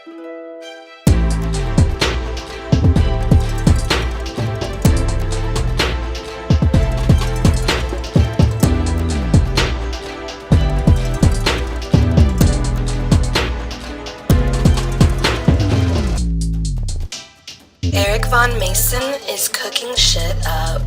Eric Von Mason is cooking shit up.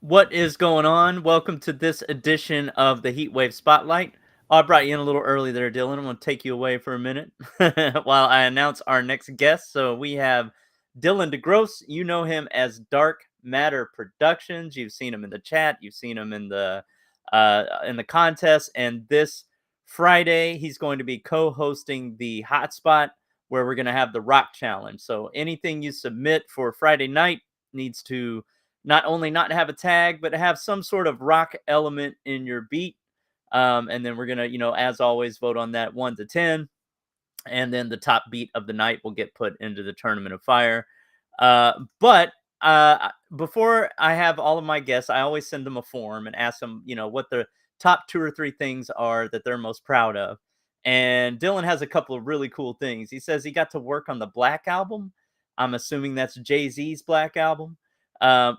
What is going on? Welcome to this edition of the Heatwave Spotlight. I brought you in a little early there, Dylan. I'm going to take you away for a minute while I announce our next guest. So we have Dylan DeGrosse. You know him as Dark Matter Productions. You've seen him in the chat. You've seen him in the contest. And this Friday, he's going to be co-hosting the Hotspot, where we're going to have the Rock Challenge. So anything you submit for Friday night needs to not only not have a tag, but have some sort of rock element in your beat. And then we're going to, as always, vote on that 1 to 10. And then the top beat of the night will get put into the Tournament of Fire. But before I have all of my guests, I always send them a form and ask them, what the top 2 or 3 things are that they're most proud of. And Dylan has a couple of really cool things. He says he got to work on the Black Album. I'm assuming that's Jay-Z's Black Album.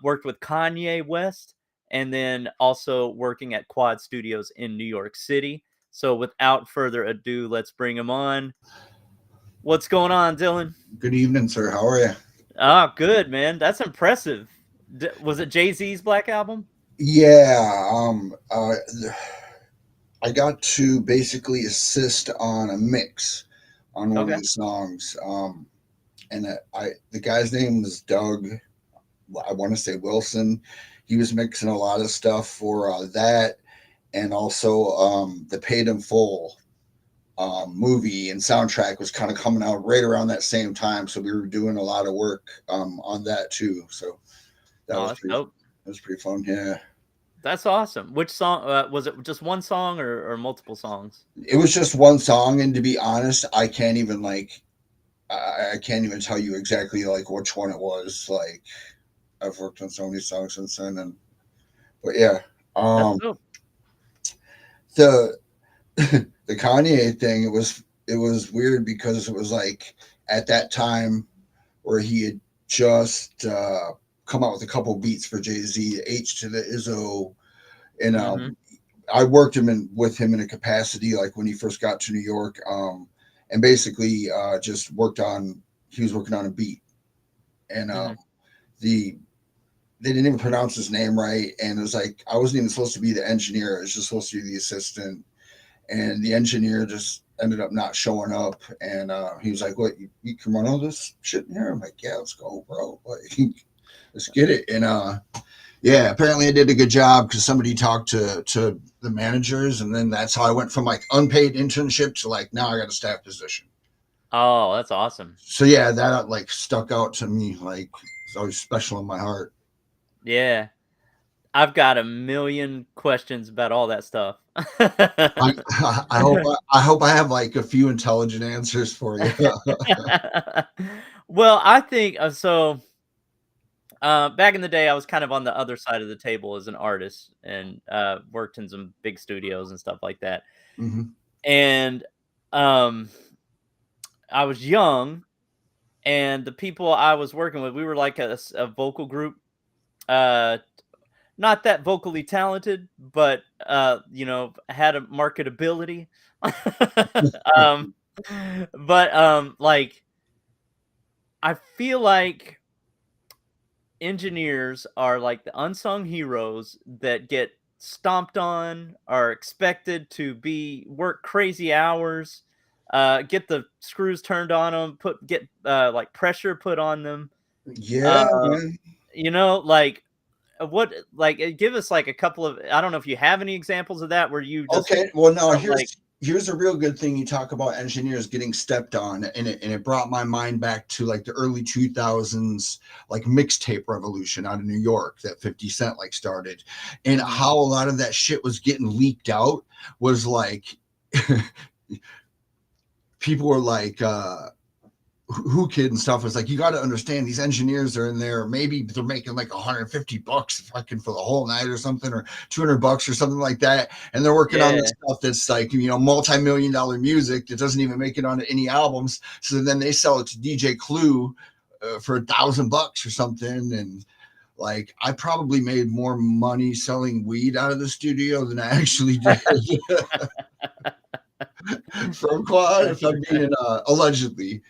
Worked with Kanye West, and then also working at Quad Studios in New York City. So without further ado, let's bring him on. What's going on, Dylan? Good evening, sir. How are you? Oh, good, man. That's impressive. Was it Jay-Z's Black Album? Yeah. I got to basically assist on a mix on one of the songs. And the guy's name was Doug. I want to say Wilson. He was mixing a lot of stuff for that, and also the Paid in Full movie and soundtrack was kind of coming out right around that same time. So we were doing a lot of work on that too. So that was pretty fun. Yeah. That's awesome. Which song was it? Just one song or multiple songs? It was just one song, and to be honest, I can't even tell you exactly like which one it was. Like, I've worked on so many songs since then, but yeah, the the Kanye thing, it was weird because it was like at that time where he had just come out with a couple beats for Jay-Z, H to the Izzo, and I worked with him in a capacity like when he first got to New York, and basically just he was working on a beat, and they didn't even pronounce his name right, and it was like I wasn't even supposed to be the engineer. I was just supposed to be the assistant, and the engineer just ended up not showing up, and he was like, "What, you can run all this shit in here?" I'm like, "Yeah, let's go, bro. Like, let's get it." And yeah, apparently I did a good job because somebody talked to the managers, and then that's how I went from like unpaid internship to like now I got a staff position. Oh, that's awesome. So yeah, that like stuck out to me. Like, it's always special in my heart. Yeah. I've got a million questions about all that stuff. I hope I have like a few intelligent answers for you. Well, I think so. Back in the day, I was kind of on the other side of the table as an artist, and worked in some big studios and stuff like that. Mm-hmm. And I was young, and the people I was working with, we were like a vocal group. Not that vocally talented, but had a marketability. Like, I feel like engineers are like the unsung heroes that get stomped on, are expected to be work crazy hours, get the screws turned on them, get like pressure put on them. Yeah, Uh, man. like what like give us like a couple of, I don't know if you have any examples of that where you just Okay, well, now felt like, here's a real good thing. You talk about engineers getting stepped on, and it brought my mind back to like the early 2000s, like mixtape revolution out of New York that 50 Cent like started, and mhm, how a lot of that shit was getting leaked out was like people were like who kid and stuff was like, you got to understand these engineers are in there, maybe they're making like $150 fucking for the whole night or something, or $200 or something like that, and they're working on this yeah, stuff that's like, multi-million dollar music that doesn't even make it onto any albums, so then they sell it to DJ Clue for $1,000 or something. And like, I probably made more money selling weed out of the studio than I actually did from Quad, if I'm being allegedly.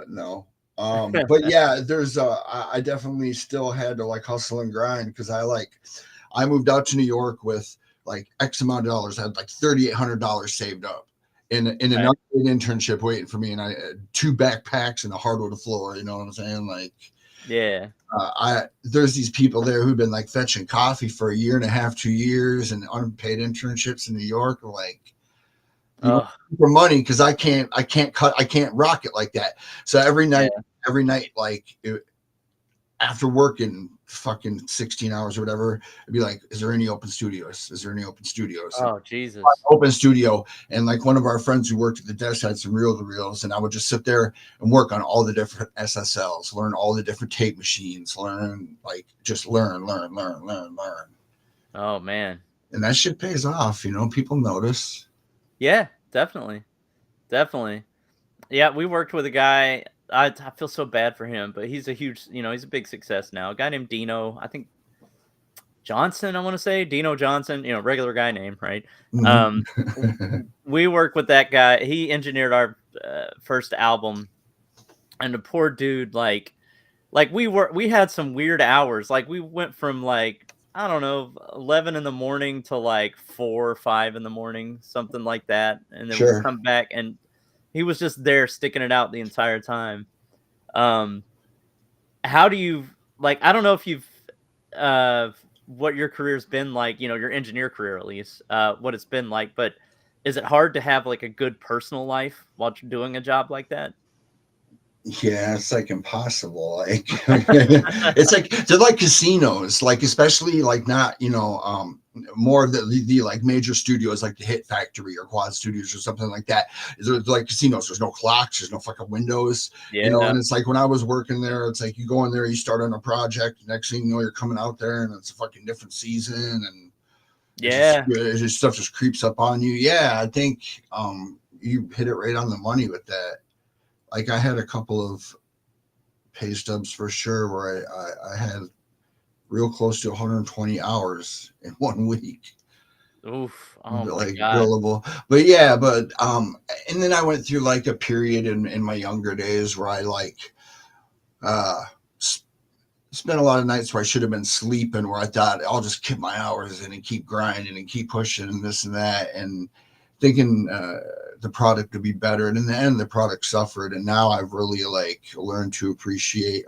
No. But yeah, there's I definitely still had to like hustle and grind, because I moved out to New York with like X amount of dollars. I had like $3,800 saved up in an right, unpaid internship waiting for me, and I had 2 backpacks and a hardwood floor. You know what I'm saying? Like, yeah, there's these people there who've been like fetching coffee for a year and a half, 2 years, and unpaid internships in New York. Like, oh for money, because I can't rock it like that. So yeah, every night, like after working fucking 16 hours or whatever, I'd be like, is there any open studios? Is there any open studios? And oh Jesus, open studio. And like one of our friends who worked at the desk had some reel to reels, and I would just sit there and work on all the different SSLs, learn all the different tape machines, just learn. oh man, And that shit pays off, people notice. yeah, definitely, definitely. Yeah, we worked with a guy. I feel so bad for him, but he's a huge, he's a big success now. A guy named Dino, I think Johnson, I want to say Dino Johnson, regular guy name, right? Um, we work with that guy. He engineered our first album, and the poor dude, like we had some weird hours. Like we went from like, I don't know, 11 in the morning to like 4 or 5 in the morning, something like that, and then we'd Sure. come back and he was just there sticking it out the entire time. Um, how do you like? I don't know if you've uh what your career's been like. Your engineer career at least. What it's been like, but is it hard to have like a good personal life while you're doing a job like that? Yeah, it's like impossible. Like it's like they're like casinos, like especially like not, more of the like major studios like the Hit Factory or Quad Studios or something like that. They're like casinos. There's no clocks, there's no fucking windows, Yeah, and it's like when I was working there, it's like you go in there, you start on a project, next thing you know, you're coming out there and it's a fucking different season, and yeah, stuff just creeps up on you. Yeah, I think you hit it right on the money with that. Like I had a couple of pay stubs for sure where I had real close to 120 hours in 1 week, oof, oh my like god, billable. But yeah, and then I went through like a period in my younger days where I like uh spent a lot of nights where I should have been sleeping, where I thought I'll just keep my hours in and keep grinding and keep pushing and this and that, and thinking the product would be better. And in the end, the product suffered. And now I've really like learned to appreciate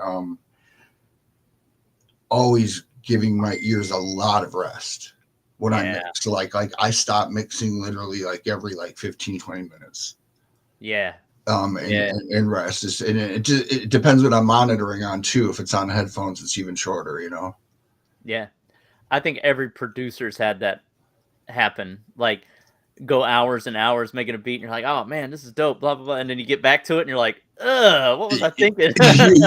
always giving my ears a lot of rest when I yeah, mix. So like I stop mixing literally like every like 15, 20 minutes. yeah, And, yeah, and rest is, and it depends what I'm monitoring on too. If it's on headphones, it's even shorter. yeah. I think every producer's had that happen. Like go hours and hours making a beat, and you're like, "Oh man, this is dope." Blah blah blah, and then you get back to it, and you're like, "Ugh, what was I thinking?"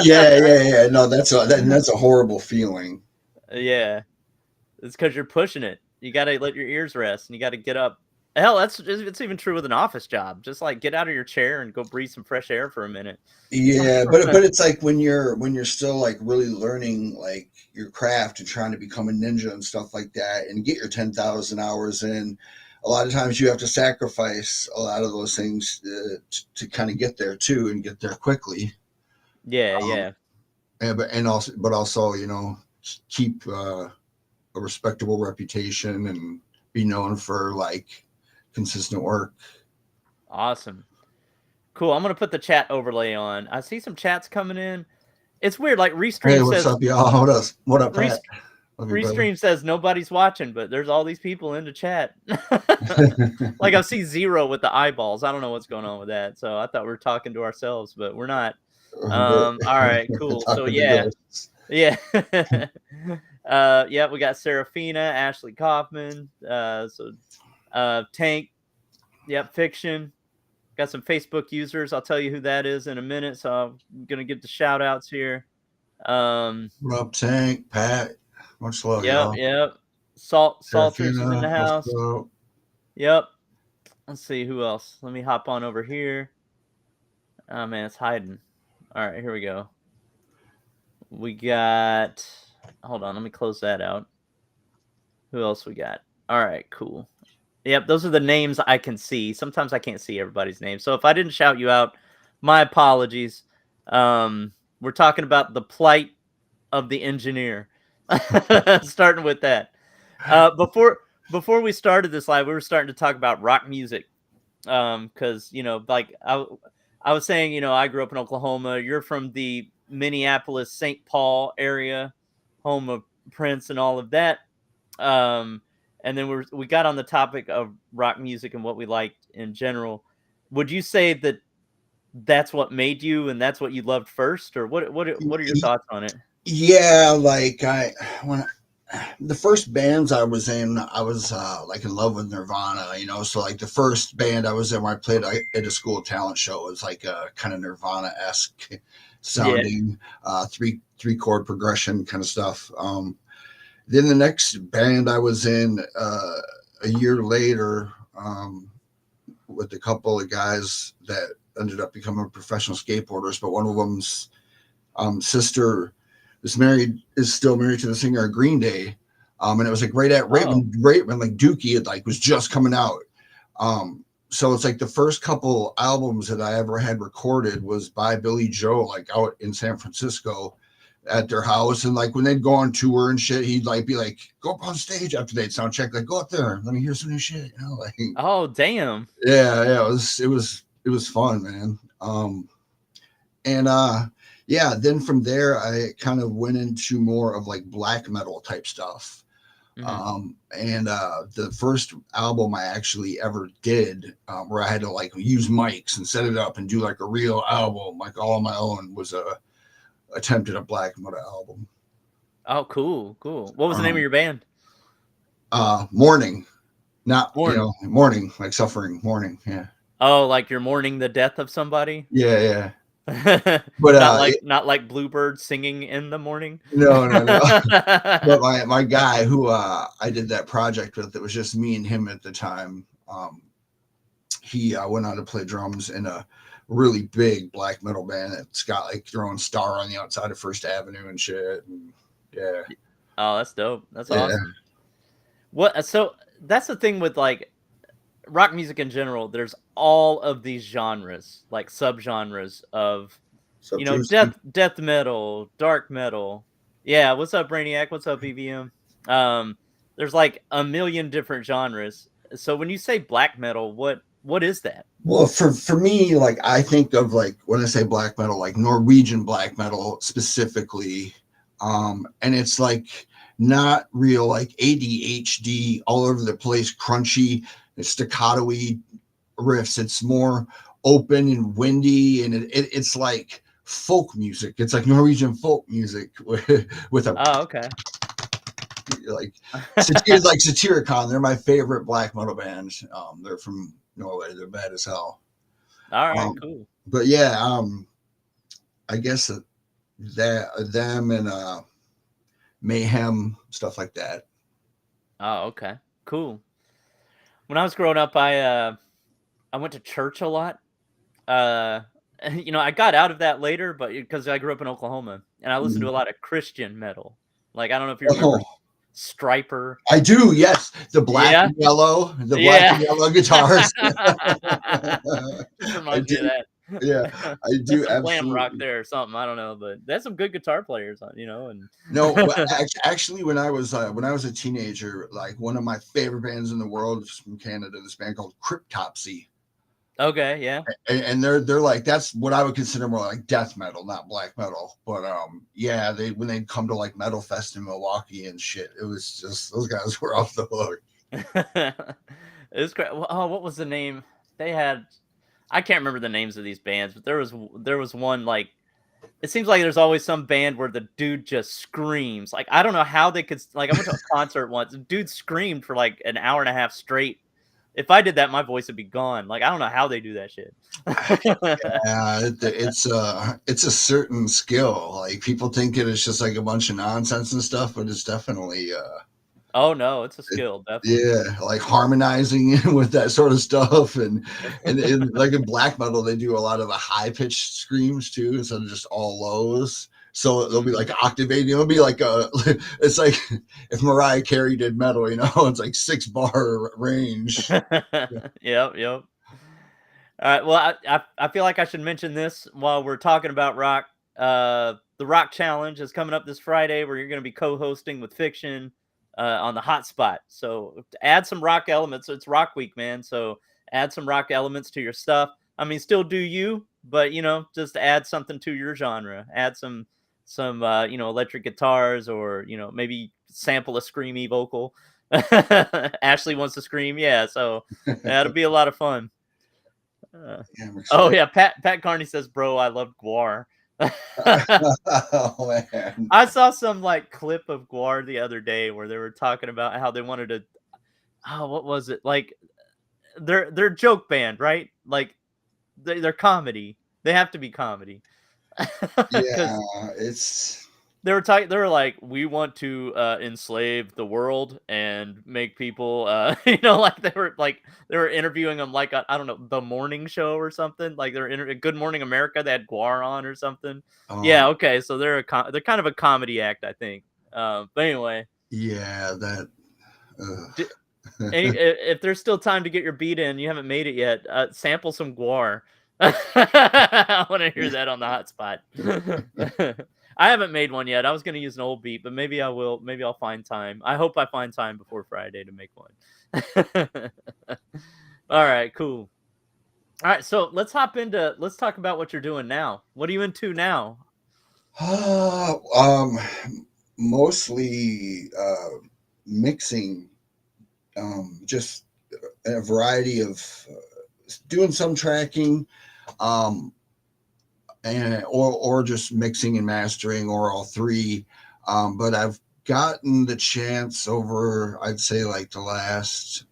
Yeah. No, that's a horrible feeling. Yeah, it's because you're pushing it. You gotta let your ears rest, and you gotta get up. Hell, it's even true with an office job. Just like get out of your chair and go breathe some fresh air for a minute. Yeah, but it's like when you're still like really learning like your craft and trying to become a ninja and stuff like that and get your 10,000 hours in, a lot of times you have to sacrifice a lot of those things to kind of get there too, and get there quickly. Yeah, Um, yeah, but also keep a respectable reputation and be known for like consistent work. Awesome. Cool. I'm gonna put the chat overlay on. I see some chats coming in. It's weird. Like Hey, Restream what's says, up, y'all? What up, Pat? Love you, brother. Restream says nobody's watching, but there's all these people in the chat. Like I see 0 with the eyeballs. I don't know what's going on with that. So I thought we were talking to ourselves, but we're not. All right, cool. So yeah. Yeah. Yeah, we got Serafina, Ashley Kaufman, Tank, yep, Fiction. Got some Facebook users. I'll tell you who that is in a minute. So I'm gonna get the shout outs here. What up, Tank, Pat? Much love, Yep, y'all. yep. Salters is in the Serafina, house. what's up? Yep. Let's see who else. Let me hop on over here. Oh man, it's hiding. All right, here we go. We got. Hold on, let me close that out. Who else we got? All right, cool. Yep, those are the names I can see. Sometimes I can't see everybody's name. So if I didn't shout you out, my apologies. We're talking about the plight of the engineer. Starting with that. Before we started this live, we were starting to talk about rock music. Because like I was saying, I grew up in Oklahoma. You're from the Minneapolis, St. Paul area, home of Prince and all of that. And then we got on the topic of rock music and what we liked in general. Would you say that that's what made you and that's what you loved first, or what are your thoughts on it? Yeah, like the first bands I was in, I was like in love with Nirvana, so like the first band I was in when I played at a school talent show was like a kind of Nirvana-esque sounding, three chord progression kind of stuff. Then the next band I was in a year later with a couple of guys that ended up becoming professional skateboarders, but one of them's sister is still married to the singer of Green Day. And it was like right when like Dookie was just coming out. So it's like the first couple albums that I ever had recorded was by Billy Joe, like out in San Francisco at their house. And like when they'd go on tour and shit, he'd like be like, go up on stage after they'd sound check, like go up there, let me hear some new shit, like, oh damn. Yeah, it was fun, man. Yeah, then from there I kind of went into more of like black metal type stuff. And the first album I actually ever did, where I had to like use mics and set it up and do like a real album, like all on my own, was a attempt at a black metal album. Oh, cool. What was the name of your band? Mourning. Not mourning, like suffering, mourning. Yeah. Oh, like you're mourning the death of somebody? Yeah. But not like Bluebird singing in the morning. No. But my guy who I did that project with, it was just me and him at the time. He went on to play drums in a really big black metal band that's got like throwing Star on the outside of First Avenue and shit. And, yeah. Oh, that's dope. That's awesome. So that's the thing with like rock music in general. There's all of these genres, like subgenres of, death metal, dark metal. Yeah. What's up, Brainiac? What's up, EVM? There's like a million different genres. So when you say black metal, what is that? Well, for me, like I think of like when I say black metal, like Norwegian black metal specifically, and it's like not real like ADHD all over the place, crunchy, staccato-y riffs. It's more open and windy, and it's like folk music. It's like Norwegian folk music with a okay. Like Satyricon. They're my favorite black metal band. They're from Norway. They're bad as hell. All right, cool. But yeah, I guess that them and Mayhem, stuff like that. Oh, okay, cool. When I was growing up, I went to church a lot. I got out of that later, but because I grew up in Oklahoma and I listened to a lot of Christian metal. Like I don't know if you remember Striper. I do, yes. The black and yellow, black and yellow guitars. Just reminds me of that. Yeah, I do Some glam rock absolutely. there or something. I don't know, but there's some good guitar players, and No, but actually, when I was a teenager, like one of my favorite bands in the world is from Canada, this band called Cryptopsy. okay, yeah. And they're like, that's what I would consider more like death metal, not black metal. But yeah, they when they'd come to like Metal Fest in Milwaukee and shit, it was just those guys were off the hook. It's great. Oh, what was the name? They had I can't remember the names of these bands, but there was one like it seems like there's always some band where the dude just screams. Like I don't know how they could like I went to a concert once. The dude screamed for like an hour and a half straight. If I did that, my voice would be gone. Like I don't know how they do that shit. Yeah, it's a certain skill. Like people think it's just like a bunch of nonsense and stuff, but it's definitely Oh no, it's a it, skill, definitely. yeah, like harmonizing with that sort of stuff, and like in black metal, they do a lot of the high pitched screams too, instead of just all lows. So they'll be like Mhm. octavating. It'll be like it's like if Mariah Carey did metal, it's like 6 bar range. Yep, yep. All right. Well, I feel like I should mention this while we're talking about rock. The Rock Challenge is coming up this Friday, where you're going to be co-hosting with Fiction on the Hotspot. So to add some rock elements. It's Rock Week, man. So add some rock elements to your stuff. I mean, still do you, but just add something to your genre. Add some electric guitars, or maybe sample a screamy vocal. Ashley wants to scream, yeah. So that'll be a lot of fun. Uh, Yeah, I'm oh excited. yeah, Pat Carney says, "Bro, I love Guar." Oh man. I saw some like clip of Guar the other day where they were talking about how they wanted to. Oh, what was it? Like they're joke band, right? Like they're comedy. They have to be comedy Yeah, because it's they were like, we want to enslave the world and make people like they were interviewing them like I don't know, the morning show or something. Like they're Good Morning America, they had Guar on or something. oh Yeah, okay, so they're kind of a comedy act, I think. But anyway, yeah, that d- ugh. if there's still time to get your beat in, you haven't made it yet, sample some Guar. I want to hear that on the hotspot. I haven't made one yet. I was going to use an old beat, but maybe I will. Maybe I'll find time. I hope I find time before Friday to make one. All right, cool. All right, so let's talk about what you're doing now. What are you into now? um mostly mixing, just a variety of doing some tracking, um and or just mixing and mastering, or all three. But I've gotten the chance over, I'd say, like the last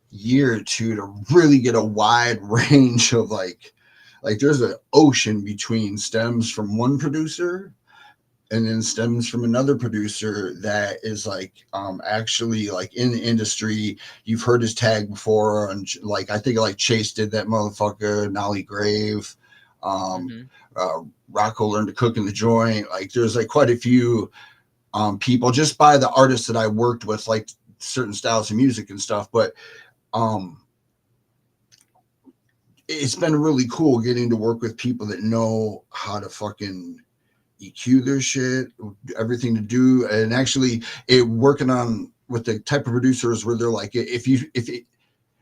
year or two, to really get a wide range of like there's an ocean between stems from one producer and then stems from another producer that is like actually like in the industry. You've heard his tag before, and like I think like Chase did that motherfucker, Nolly Grave, um Hmm. Rocco Learned to Cook in the Joint. Like there's like quite a few people, just by the artists that I worked with, like certain styles of music and stuff. But um it's been really cool getting to work with people that know how to fucking EQ their shit, everything to do, and actually it working on with the type of producers where they're like,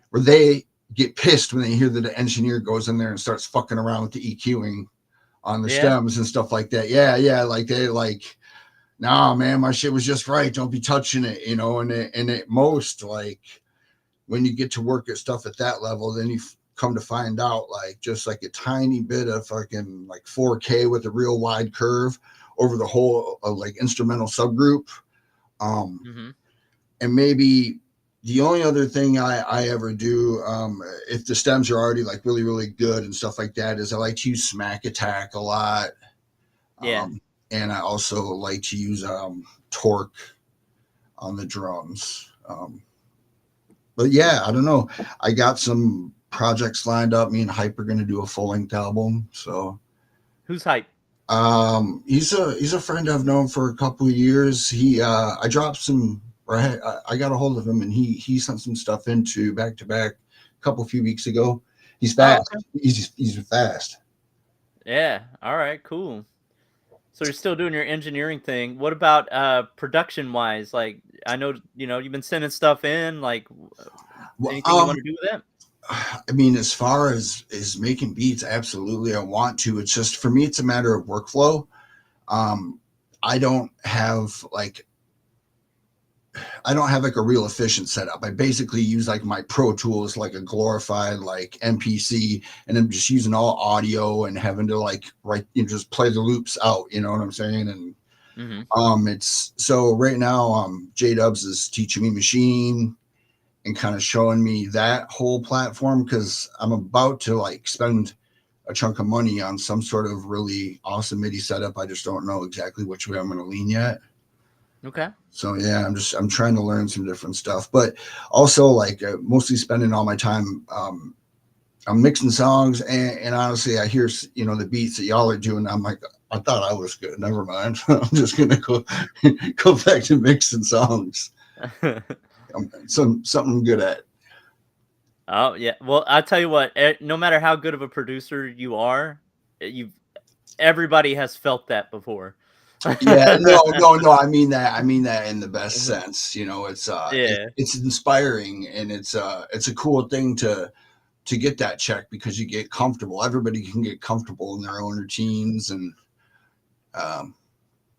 where they get pissed when they hear that the engineer goes in there and starts fucking around with the EQing on the Yeah, stems and stuff like that. Yeah, yeah, like they like, nah, man, my shit was just right. Don't be touching it, and at most, like when you get to work at stuff at that level, then you come to find out like just like a tiny bit of fucking like 4K with a real wide curve over the whole like instrumental subgroup. Um, hmm, and maybe the only other thing I ever do, if the stems are already like really, really good and stuff like that, is I like to use Smack Attack a lot. yeah. And I also like to use Torque on the drums. But yeah, I don't know. I got some projects lined up. Me and Hype are going to do a full length album. So Who's hype? he's a friend I've known for a couple of years. He I dropped some, or I got a hold of him, and he sent some stuff into back to back a few weeks ago, He's Oh, fast. okay. He's fast. Yeah. All right. Cool. So you're still doing your engineering thing. What about production wise? Like, I know you've been sending stuff in. Like, Well, anything you want to do with that? I mean, as far as making beats, absolutely, I want to. It's just for me, it's a matter of workflow. I don't have like a real efficient setup. I basically use like my Pro Tools, like a glorified like MPC, and I'm just using all audio and having to like just play the loops out. You know what I'm saying? And it's so right now, J Dubs is teaching me Machine and kind of showing me that whole platform because I'm about to like spend a chunk of money on some sort of really awesome MIDI setup. I just don't know exactly which way I'm going to lean yet. Okay. So yeah, I'm trying to learn some different stuff, but also like mostly spending all my time. I'm mixing songs and honestly, I hear, the beats that y'all are doing. I'm like, I thought I was good. Never mind. I'm just going to go back to mixing songs. Something I'm good at. Oh yeah. Well, I tell you what. No matter how good of a producer you are, everybody has felt that before. Yeah, no. I mean that in the best sense. Yeah. It's inspiring and it's a cool thing to get that check because you get comfortable. Everybody can get comfortable in their own routines and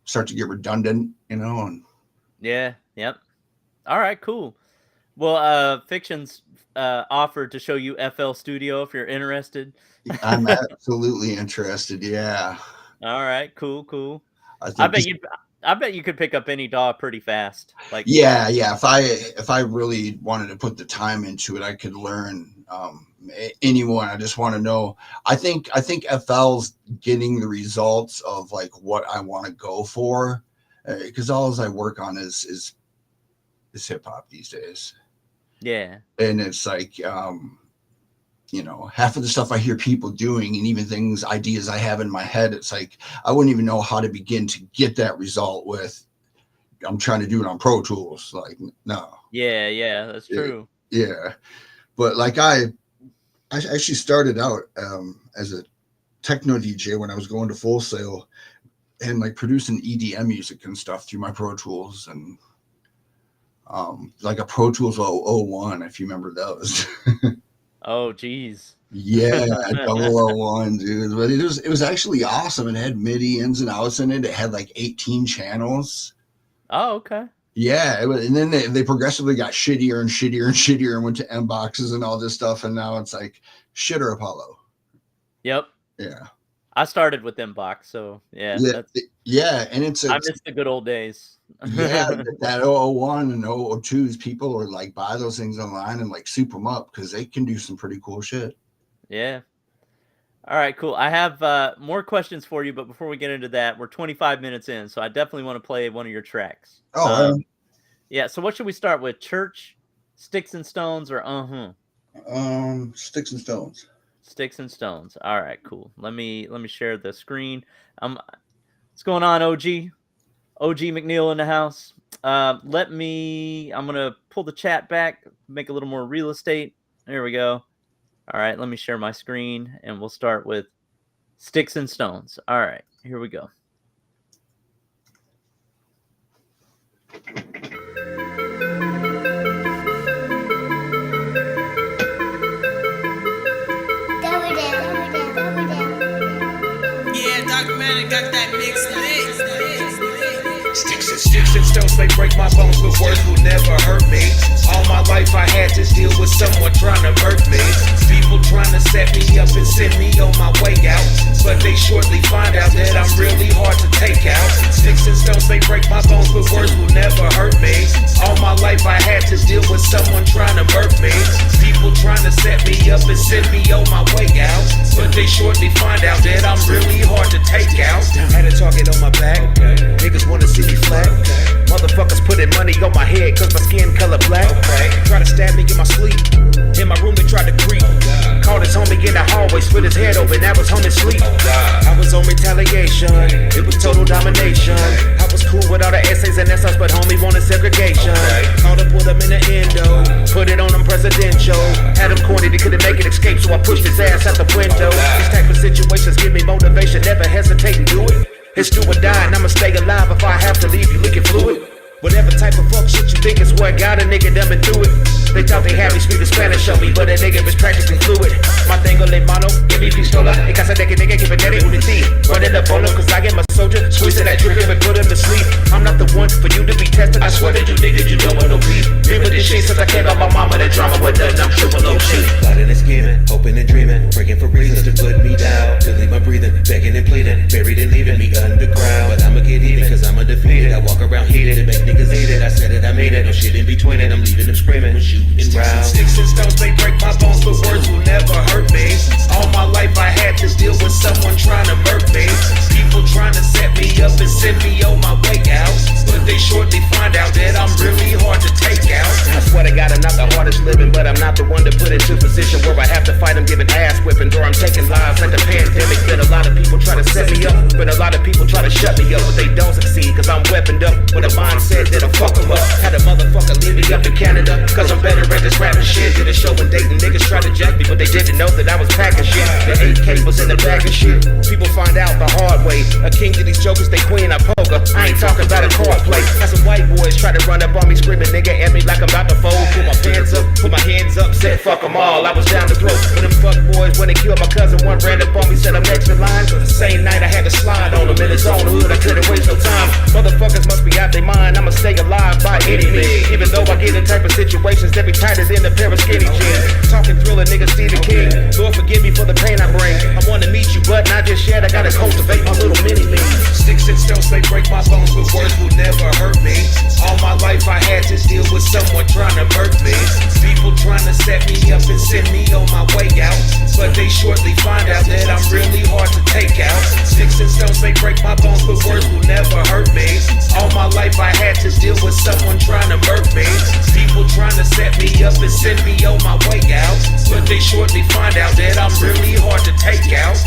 start to get redundant, and Yeah. Yep. All right. Cool. Well, Fiction's offered to show you FL Studio if you're interested. I'm absolutely interested. Yeah. All right. Cool. I I think bet you. I bet you could pick up any DAW pretty fast. Like. yeah. If I really wanted to put the time into it, I could learn anyone. I just want to know. I think FL's getting the results of like what I want to go for, because all I work on is hip hop these days. Yeah. And it's like half of the stuff I hear people doing and even ideas I have in my head, it's like I wouldn't even know how to begin to get that result with. I'm trying to do it on Pro Tools. Like, no. Yeah, that's true. Yeah. But like I actually started out as a techno DJ when I was going to Full Sail and like producing EDM music and stuff through my Pro Tools and like a Pro Tools 001, if you remember those. Oh, geez. Yeah, 001, dude. But it was actually awesome. It had MIDI ins and outs in it. It had like 18 channels. Oh, okay. Yeah, and then they progressively got shittier and shittier and shittier and went to M boxes and all this stuff. And now it's like Shitter Apollo. Yep. Yeah. I started with M-Box, so yeah. Yeah, and I miss the good old days. Yeah, that 001 and 002s, people are like buy those things online and like soup them up because they can do some pretty cool shit. Yeah. All right, cool. I have more questions for you, but before we get into that, we're 25 minutes in, so I definitely want to play one of your tracks. Oh, yeah. So what should we start with? Church, Sticks and Stones, or Sticks and Stones. Sticks and Stones. All right, cool. Let me share the screen. What's going on, OG? OG McNeil in the house. I'm gonna pull the chat back, make a little more real estate. There we go. All right, let me share my screen and we'll start with Sticks and Stones. All right, here we go. Yeah, Documented got that mix lit. Sticks and stones may break my bones, but words will never hurt me. All my life I had to deal with someone trying to murk me. People trying to set me up and send me on my way out, but they shortly find out that I'm really hard to take out. Sticks and stones may break my bones, but words will never hurt me. All my life I had to deal with someone trying to murk me. People trying to set me up and send me on my way out, but they shortly find out that I'm really hard to take out. Had a target on my back, niggas wanna see me flat. Motherfuckers putting money on my head cause my skin color black. Try to stab me in my sleep. In my room they tried to creep. Called his homie in the hallway, split his head open, that was homie sleep. I was on retaliation, it was total domination. I was cool with all the essays and essays, but homie really wanted segregation. Caught up with him in the endo. Put it on him presidential. Had him cornered, he couldn't make it escape, so I pushed his ass out the window. These type of situations give me motivation, never hesitate and do it. It's do or die, and I'ma stay alive if I have to leave you leaking fluid. Whatever type of fuck shit you think is what got a nigga done been through it. They thought they had me speak the Spanish on me, but a nigga was practically fluid. My tengo le mano, give me pistola. En casa de que nigga keep it daddy with the team. Running up on him, cause I get my soldier. Squeeze that trigger and put him to sleep. I'm not the one for you to be tested. I swear that you niggas, you don't want no peace. Been with this shit since I came out my mama. That drama with nothing, I'm triple O shit. Plotting and scheming, hoping and dreaming. Breaking for reasons to put me down. To leave my breathing, begging and pleading. Buried and leaving me underground. But I'ma get even, cause I'm undefeated. I walk around heated and make niggas eat it. I said it, I made it, no shit in between it. I'm leaving them screaming, shooting round. Sticks and stones may break my bones, but words will never hurt me. All my life I had to deal with someone trying to murk me. People trying to set me up and send me on my way out, but they shortly find out that I'm really hard to take out. I swear to God, I'm not the hardest living, but I'm not the one to put into a position where I have to fight them giving ass whippings, or I'm taking lives like the pandemic. Been a lot of people try to set me up, but a lot of people try to shut me up, but they don't succeed, cause I'm weaponed up with a mindset that'll fuck them up. Had a motherfucker leave me up in Canada, cause I'm better at this rapping shit. Did a show and dating niggas try to jack me, but they didn't know that I was packing shit. The 8K was in the bag of shit. People find out the hard way. A king to these jokers, they queen, I poker. I ain't talking about a card play. Had some white boys try to run up on me, screaming nigga at me like I'm about to fold. Put my pants up, put my hands up, said fuck them all. I was down to throat. When them fuck boys, when they killed my cousin, one ran up on me, said I'm next in line. So the same night I had to slide on them in his own hood. I couldn't waste no time. Motherfuckers must be out their mind. I'ma stay alive by any means. Even though I get in type of situations that be tighter than a pair of skinny jeans. Talking thriller niggas, see the king. Lord forgive me for the pain I bring. I wanna meet you, but not just yet. I gotta cultivate my little mini-me. Sticks and stones may break my bones, but words will never hurt me. All my life I had to deal with someone trying to murk me. People trying to set me up and send me on my way out, but they shortly find out that I'm really hard to take out. Sticks and stones may break my bones, but words will never hurt me. All my life I had to deal with someone trying to murk me. People trying to set me up and send me on my way out, but they shortly find out that I'm really hard to take out.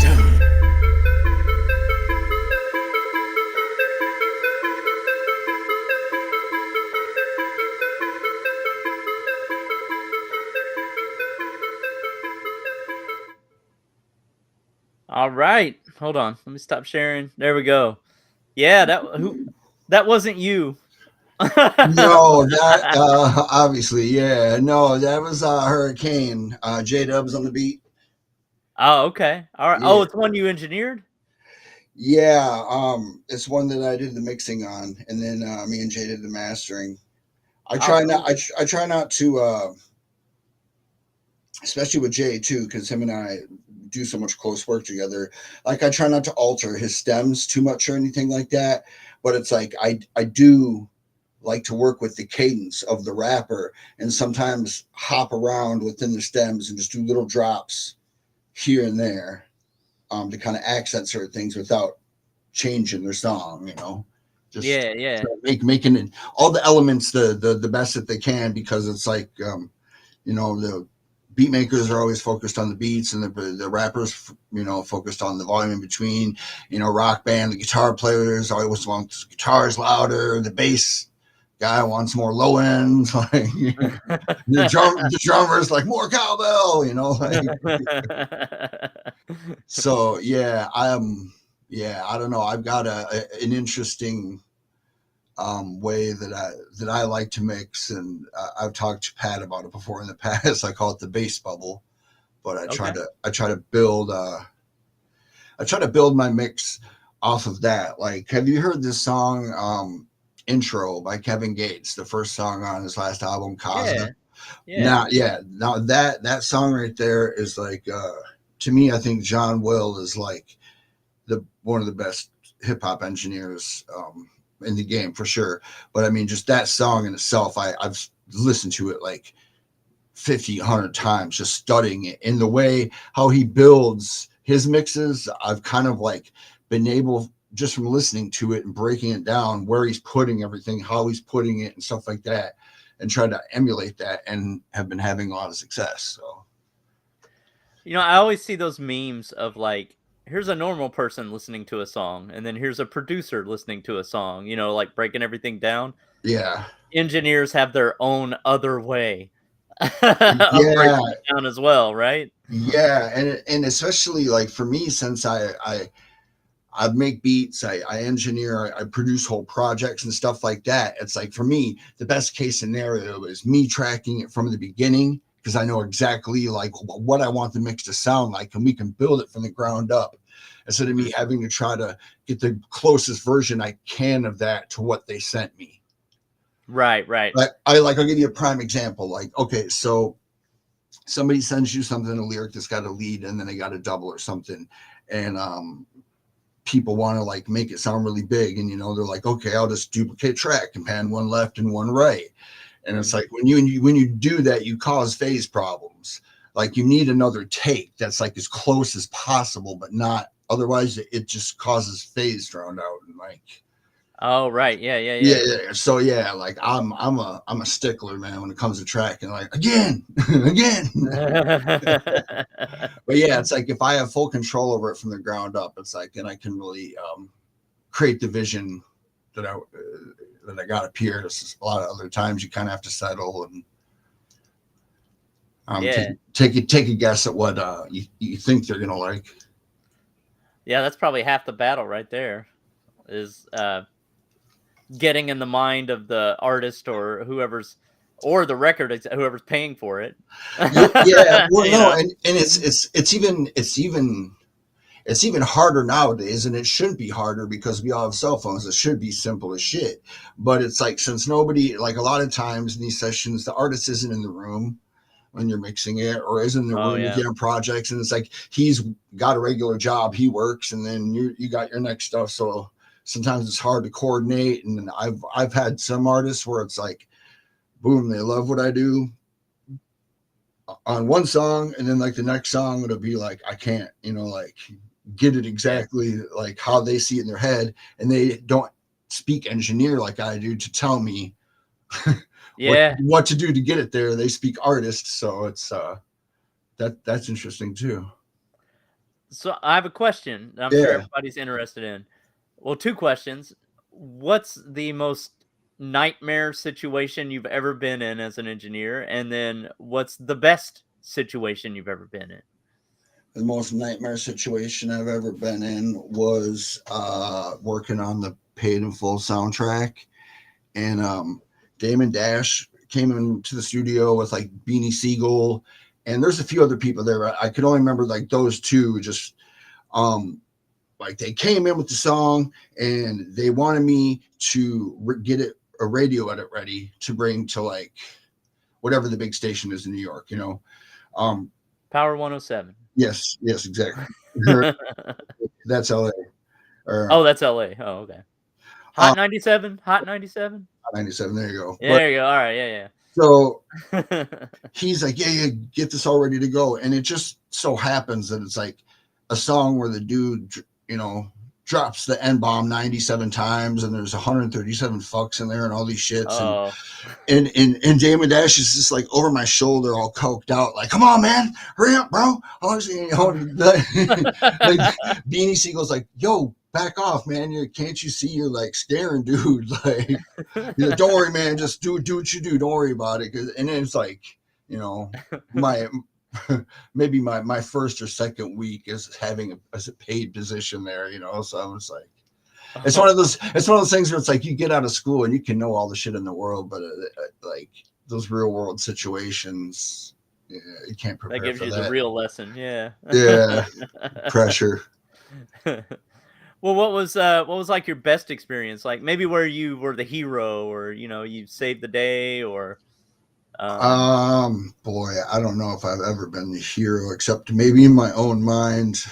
All right, hold on. Let me stop sharing. There we go. Yeah, that wasn't you. No, that obviously, yeah, no, that was Hurricane. J-Dub's on the beat. Oh, okay. All right. Yeah. Oh, it's one you engineered? Yeah, it's one that I did the mixing on, and then me and Jay did the mastering. I try not to, especially with Jay too, because him and I do so much close work together. Like I try not to alter his stems too much or anything like that, but it's like I do like to work with the cadence of the rapper and sometimes hop around within the stems and just do little drops here and there to kind of accent certain things without changing their song, you know. Just yeah. Making it, all the elements the best that they can, because it's like you know, the beat makers are always focused on the beats, and the rappers, you know, focused on the volume in between. You know, rock band, the guitar players always want the guitars louder, the bass guy wants more low ends, like the drummer's like more cowbell, you know. Like, so yeah, I don't know. I've got an interesting way that I like to mix, and I've talked to Pat about it before in the past. I call it the bass bubble, but I try to build my mix off of that. Like, have you heard this song Intro by Kevin Gates, the first song on his last album, Cosmic? Now that song right there is like to me, I think John Will is like one of the best hip hop engineers in the game for sure. But I mean, just that song in itself, I've listened to it like 50, 100 times, just studying it. In the way how he builds his mixes, I've kind of like been able, just from listening to it and breaking it down, where he's putting everything, how he's putting it and stuff like that, and try to emulate that, and have been having a lot of success. So, you know, I always see those memes of like, here's a normal person listening to a song, and then here's a producer listening to a song, you know, like breaking everything down. Yeah. engineers have their own other way of Yeah. breaking it down as well, right? Yeah. And especially like for me, since I make beats, I engineer, I produce whole projects and stuff like that. It's like for me, the best case scenario is me tracking it from the beginning because I know exactly like what I want the mix to sound like, and we can build it from the ground up instead of me having to try to get the closest version I can of that to what they sent me. Right, right. I'll give you a prime example. Like, okay, so somebody sends you something, a lyric that's got a lead and then they got a double or something, and people want to like make it sound really big, and they're like, okay, I'll just duplicate track and pan one left and one right, and it's like when you do that, you cause phase problems. Like you need another take that's like as close as possible, but not otherwise it just causes phase drowned out. And like, oh right, yeah. So yeah, like I'm a stickler, man, when it comes to track, and like again again. But yeah, it's like if I have full control over it from the ground up, it's like then I can really create the vision that I got up here. A lot of other times you kind of have to settle and take a guess at what you think they're gonna like. Yeah, that's probably half the battle right there. Is getting in the mind of the artist or whoever's or the record, whoever's paying for it. Yeah, well, no, and it's even harder nowadays, and it shouldn't be harder because we all have cell phones. It should be simple as shit. But it's like since nobody, like a lot of times in these sessions, the artist isn't in the room when you're mixing it, or isn't in the room with your projects, and it's like he's got a regular job, he works, and then you got your next stuff. So sometimes it's hard to coordinate. And I've had some artists where it's like, boom, they love what I do on one song, and then like the next song it'll be like I can't like get it exactly like how they see it in their head, and they don't speak engineer like I do to tell me what to do to get it there. They speak artist, so it's that's interesting too. So I have a question I'm sure everybody's interested in. Well, two questions. What's the most nightmare situation you've ever been in as an engineer, and then what's the best situation you've ever been in? The most nightmare situation I've ever been in was working on the Paid in Full soundtrack, and Damon Dash came into the studio with like Beanie Siegel, and there's a few other people there. I could only remember like those two. Just like they came in with the song, and they wanted me to get a radio edit ready to bring to like whatever the big station is in New York, Power 107. Yes, exactly. That's LA. That's LA. Oh, okay. Hot 97. Hot 97. Hot 97. There you go. There you go. All right. Yeah. So he's like, yeah, get this all ready to go. And it just so happens that it's like a song where the dude, drops the N-bomb 97 times, and there's 137 fucks in there and all these shits. Oh. And Damon Dash is just like over my shoulder, all coked out, like, come on, man, hurry up, bro. Like Beanie Siegel's like, yo, back off, man. Can't you see you're like scaring, dude? Like, don't worry, man. Just do what you do. Don't worry about it. And then it's like, maybe my first or second week is having a paid position there, so I was like, it's one of those things where it's like you get out of school and you can know all the shit in the world, but like those real world situations, you can't prepare. That gives you the real lesson. Yeah. Pressure. Well, what was like your best experience? Like maybe where you were the hero, or you saved the day, or boy, I don't know if I've ever been the hero, except maybe in my own mind.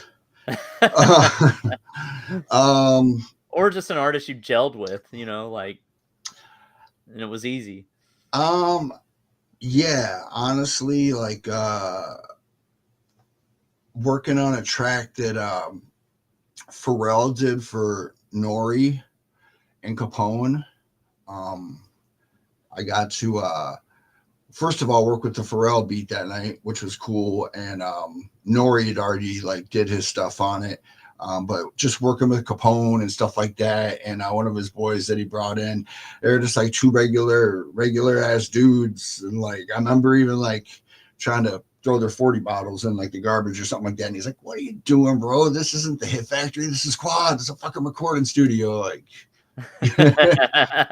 Or just an artist you gelled with, like, and it was easy. Yeah, honestly, like working on a track that Pharrell did for Nori and Capone. I got to first of all work with the Pharrell beat that night, which was cool, and Nori had already like did his stuff on it. But just working with Capone and stuff like that, and one of his boys that he brought in, they're just like two regular ass dudes. And like, I remember even like trying to throw their 40 bottles in like the garbage or something like that. And he's like, "What are you doing, bro? This isn't the Hit Factory. This is Quad. It's a fucking recording studio." Like,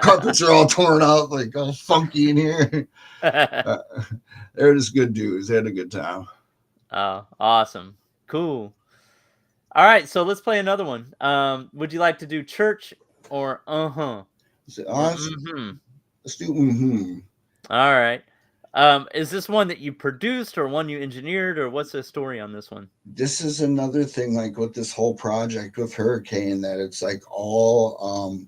carpets are all torn up, like all funky in here. They're just good dudes. They had a good time. Oh, awesome. Cool. All right, so let's play another one. Would you like to do church or Is it us? Let's do All right. Is this one that you produced or one you engineered, or what's the story on this one? This is another thing, like with this whole project with Hurricane, that it's like all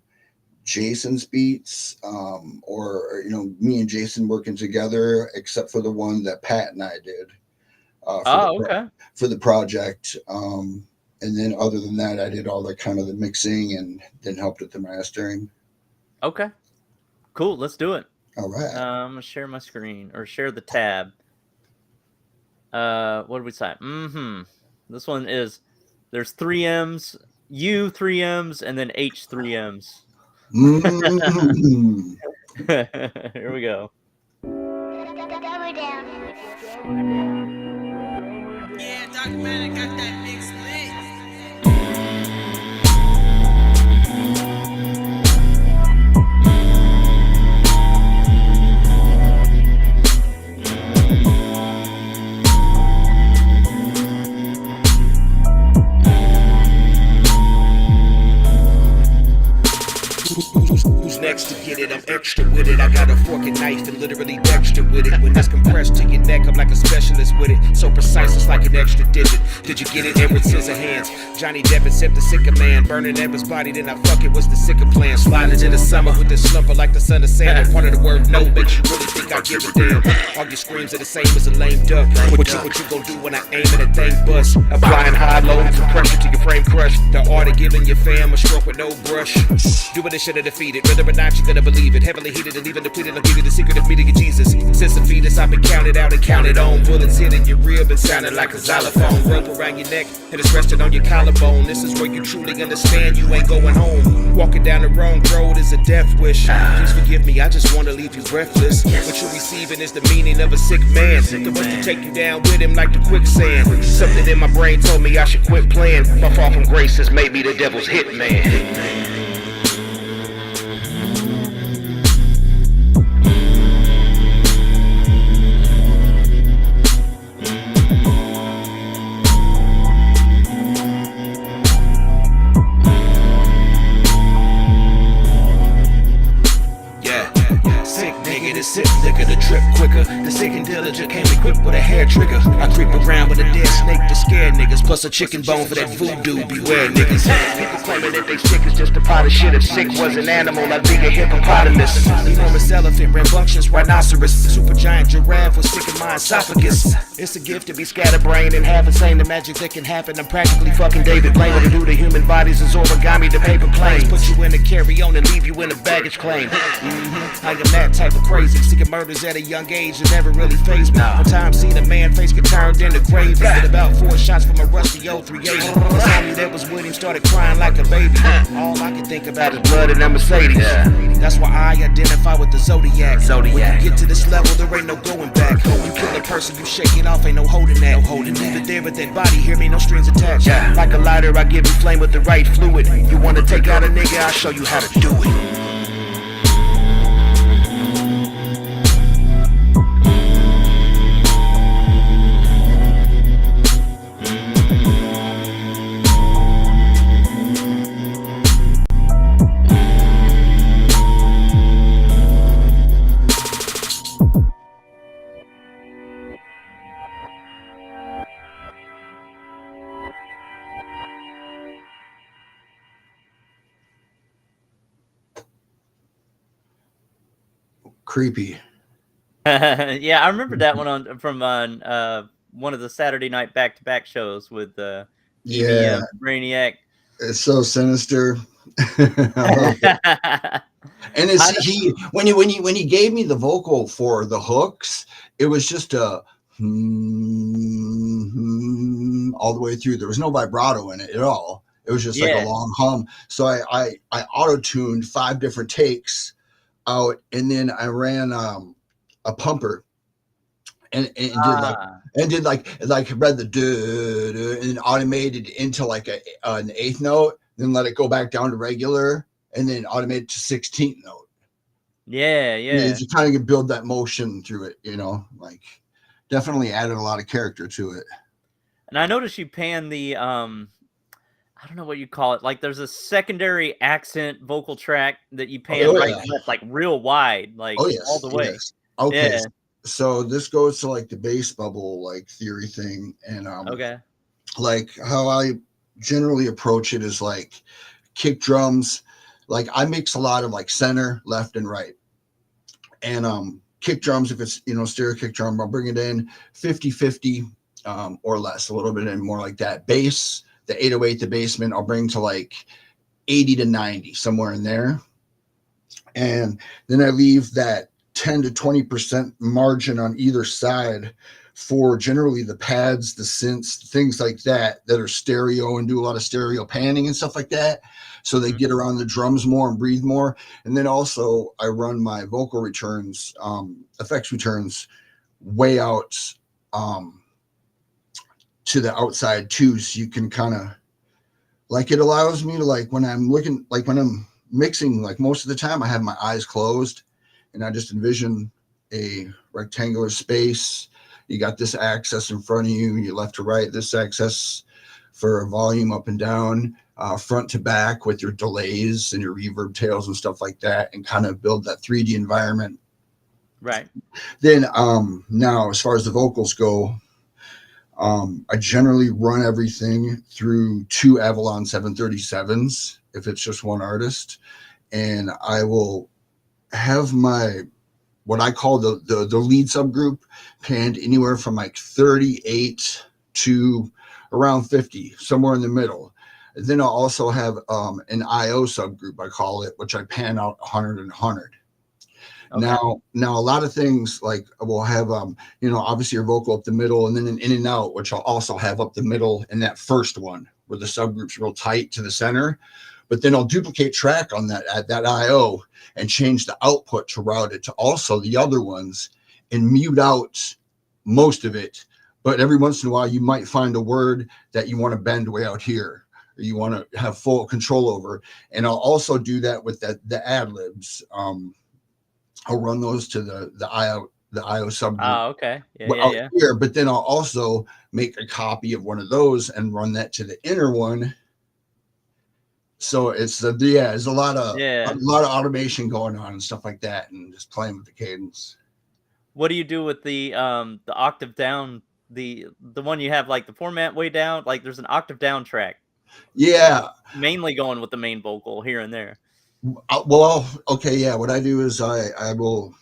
Jason's beats, or me and Jason working together, except for the one that Pat and I did. For the project. And then other than that, I did all the kind of the mixing and then helped with the mastering. Okay. Cool. Let's do it. All right. I'm gonna share my screen or share the tab. What did we say? This one is, there's 3 M's, U 3 M's, and then H 3 M's. Here we go. Yeah, Dr. Man got that mix lit. Who's next to get it? I'm extra with it. I got a fork and knife and literally Dexter with it. When it's compressed to your neck, I'm like a specialist with it. So precise, it's like an extra digit. Did you get it? Edward Scissorhands. Johnny Depp except the sicker man. Burning Edward's body, then I fuck it. What's the sicker plan? Sliding in the summer with this slumper like the son of Santa. Part of the word no makes you really think I give a damn. All your screams are the same as a lame duck. What you gon' do when I aim at a thing bust? Applying high loads of pressure to your frame crush. The art of giving your fam a stroke with no brush. Doing this shit to defeat it. Whether or not you're gonna believe it. Heavily heated and even depleted. I'll give you the secret of meeting Jesus. Since the fetus, I've been counted out and counted on. Bullets hitting your rib and sounding like a xylophone. Rope around your neck and it's resting on your collarbone. This is where you truly understand you ain't going home. Walking down the wrong road is a death wish. Please forgive me, I just wanna leave you breathless. What you're receiving is the meaning of a sick man. The ones to take you down with him like the quicksand. Something in my brain told me I should quit playing. My fall from grace has made me the devil's hitman. Sick nigga to trip quicker. The sick and diligent came equipped with a hair trigger. I creep around with a dead snake to scare niggas. Plus a chicken bone for that voodoo. Beware niggas. People claiming that they sick is just a pot of shit. If sick was an animal, I'd be a hippopotamus. Enormous elephant, rambunctious rhinoceros. Super giant giraffe was sick in my esophagus. It's a gift to be scatterbrained and half insane. The magic that can happen. I'm practically fucking David Blaine. What to do to human bodies is origami to paper planes. Put you in a carry-on and leave you in a baggage claim. I am that type of crazy. Seeking murders at a young age that never really fazed me. One time seen a man face get turned into gravy. Did about 4 shots from a rusty old 380. The homie that was with him started crying like a baby. All I can think about is blood in a Mercedes. That's why I identify with the Zodiac. When you get to this level, there ain't no going back. You kill a person, you shake it off, ain't no holding that. Leave it there with that body, hear me, no strings attached. Like a lighter, I give you flame with the right fluid. You wanna take out a nigga, I'll show you how to do it. Creepy. Yeah, I remember that one from one of the Saturday night back-to-back shows with Brainiac. It's so sinister. And it's when he gave me the vocal for the hooks, it was just a all the way through. There was no vibrato in it at all. It was just like a long hum. So I auto-tuned 5 different takes out, and then I ran a pumper and did like read the duh, and automated into like an 8th note, then let it go back down to regular, and then automate to 16th note. Yeah. You kind of build that motion through it, you know, like definitely added a lot of character to it. And I noticed you pan the I don't know what you call it. Like there's a secondary accent vocal track that you pan right and left, like real wide, like all the way. Yes. Okay. Yeah. So this goes to like the bass bubble like theory thing, and like how I generally approach it is like kick drums. Like I mix a lot of like center, left, and right, and kick drums. If it's, you know, stereo kick drum, I'll bring it in 50-50 or less, a little bit in more like that. Bass, the 808, the basement, I'll bring to like 80 to 90, somewhere in there, and then I leave that 10 to 20% margin on either side for generally the pads, the synths, things like that are stereo and do a lot of stereo panning and stuff like that. So they get around the drums more and breathe more. And then also I run my vocal returns, effects returns way out to the outside too. So you can kind of like, it allows me to, like, when I'm looking, like when I'm mixing, like most of the time I have my eyes closed and I just envision a rectangular space. You got this axis in front of you, you left to right, this axis for volume up and down, front to back with your delays and your reverb tails and stuff like that, and kind of build that 3D environment. Right. Then now as far as the vocals go, I generally run everything through 2 Avalon 737s if it's just one artist, and I will have my what I call the lead subgroup panned anywhere from like 38 to around 50, somewhere in the middle. And then I'll also have an IO subgroup, I call it, which I pan out 100 and 100. Okay. Now a lot of things like we'll have you know, obviously your vocal up the middle, and then an in and out, which I'll also have up the middle in that first one where the subgroup's real tight to the center. But then I'll duplicate track on that at that IO and change the output to route it to also the other ones and mute out most of it. But every once in a while, you might find a word that you want to bend way out here, or you want to have full control over. And I'll also do that with the ad libs. I'll run those to the IO subgroup. Oh, okay. Yeah. Here, but then I'll also make a copy of one of those and run that to the inner one. So it's there's a lot of automation going on and stuff like that, and just playing with the cadence. What do you do with the octave down, the one you have like the format way down? Like there's an octave down track. Yeah, mainly going with the main vocal here and there. Well, okay, yeah. What I do is I will,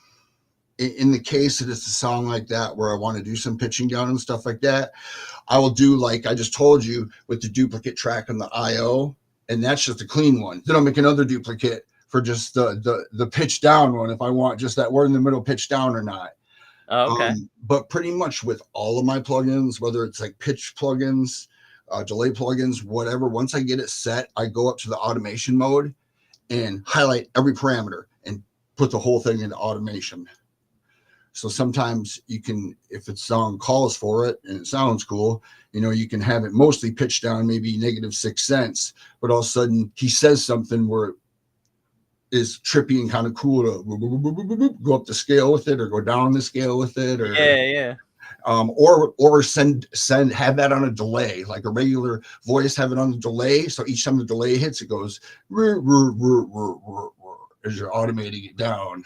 in the case that it's a song like that where I want to do some pitching down and stuff like that, I will do like I just told you with the duplicate track on the IO. And that's just a clean one. Then I'll make another duplicate for just the pitch down one if I want just that word in the middle pitch down or not. Oh, okay. But pretty much with all of my plugins, whether it's like pitch plugins, delay plugins, whatever, once I get it set, I go up to the automation mode and highlight every parameter and put the whole thing into automation. So sometimes you can, if the song calls for it and it sounds cool, you know, you can have it mostly pitched down, maybe -6 cents, but all of a sudden he says something where it is trippy and kind of cool to go up the scale with it or go down the scale with it, or or have that on a delay, like a regular voice, have it on the delay. So each time the delay hits, it goes as you're automating it down.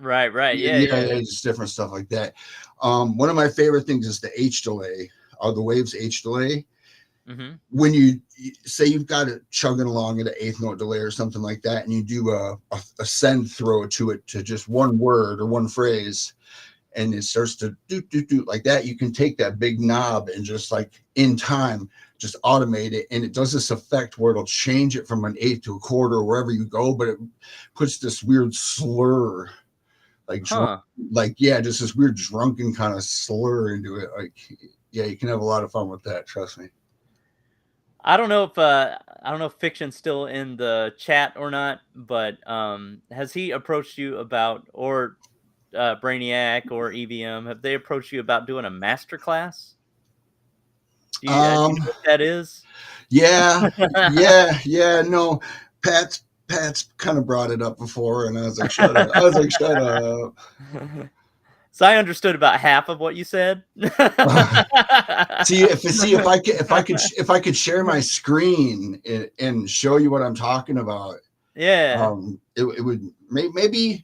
Right. Yeah. Just different stuff like that. One of my favorite things is the H delay, the Waves H delay. Mm-hmm. When you say you've got it chugging along at an 8th note delay or something like that, and you do a send throw to it to just one word or one phrase, and it starts to do like that, you can take that big knob and just like in time just automate it, and it does this effect where it'll change it from an 8th to a quarter or wherever you go, but it puts this weird slur. Just this weird drunken kind of slur into it. Like, yeah, you can have a lot of fun with that. Trust me. I don't know if Fiction's still in the chat or not, but has he approached you about, or Brainiac or EVM, have they approached you about doing a master class? Do you know Um, what that is? yeah, yeah. No, Pat's kind of brought it up before, and I was like, shut up. I was like, shut up. So I understood about half of what you said. If I could share my screen and show you what I'm talking about, Yeah. it would maybe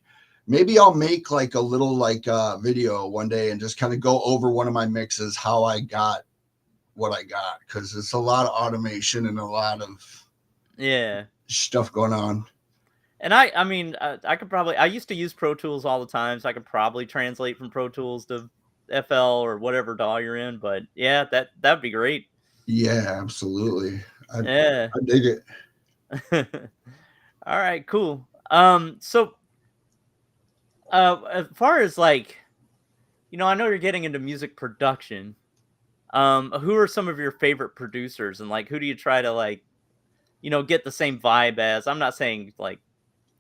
I'll make like a little like video one day and just kind of go over one of my mixes, how I got what I got, because it's a lot of automation and a lot of Yeah. stuff going on. And I mean, I used to use Pro Tools all the time, so I could probably translate from Pro Tools to FL or whatever DAW you're in. But yeah, that'd be great. Yeah, absolutely. Yeah. I dig it. All right, cool. So as far as like, I know you're getting into music production. Who are some of your favorite producers, and like, who do you try to like, get the same vibe as? I'm not saying like